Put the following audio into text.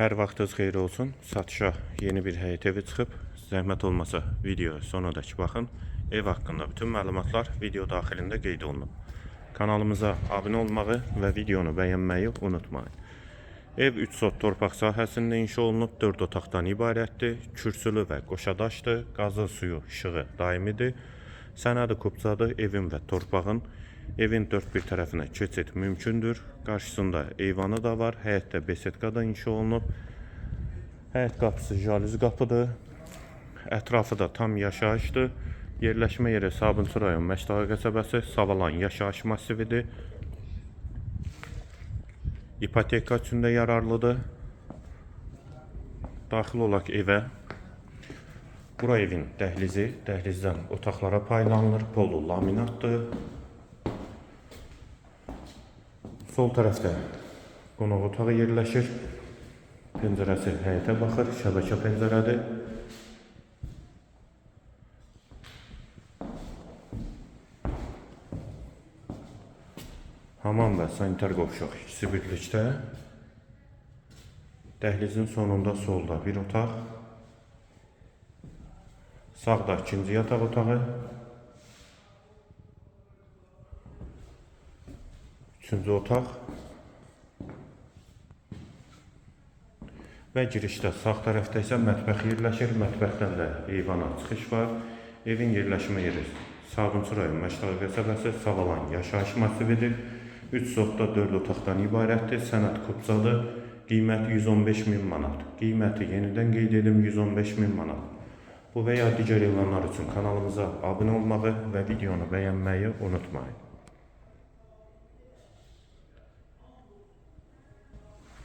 Hər vaxtınız xeyir olsun. Satışa yeni bir həyət evi çıxıb. Zəhmət olmasa video sonadək baxın. Ev haqqında bütün məlumatlar video daxilində qeyd olunub. Kanalımıza abunə olmağı və videonu bəyənməyi unutmayın. Ev 3 sot torpaq sahəsində inşa olunub, 4 otaqdan ibarətdir. Kürsülü və qoşadaşdır. Qazı, suyu, işığı daimidir. Sənədi kubcadır. Evin və torpağın evin dörd bir tərəfinə keçid mümkündür. Qarşısında eyvanı da var. Həyətdə besetkada inşa olunub. Həyət qapısı jalüzi qapıdır. Ətrafı da tam yaşayışdır. Yerləşmə yeri Sabunçu rayon Məşdağı qəsəbəsi, Savalan yaşayış masividir. İpoteka üçün də yararlıdır. Daxil olaq evə. Bura evin dəhlizi. Dəhlizdən otaqlara paylanılır. Polu laminatdır. Sol tərəfdə qonaq otağı yerləşir. Pəncərəsi həyətə baxır. Şəbəkə pəncərədir. Hamam və sanitar qovşaq ikisi birlikdə. Dəhlizin sonunda solda bir otaq. Sağda ikinci yataq otağı. Üçüncü otaq. Və girişdə sağ tərəfdə isə mətbəx yerləşir. Mətbəxdən də eyvana çıxış var. Evin yerləşmə yeri Sabunçu rayon Məşdağı qəsəbəsi, Savalan yaşayış masividir. 3 sotda 4 otaqdan ibarətdir. Sənəd kubcadır. Qiyməti 115.000 manat. Qiyməti yenidən qeyd edim 115.000 manat. Bu və ya digər elanlar üçün kanalımıza abunə olmağı və videonu bəyənməyi unutmayın.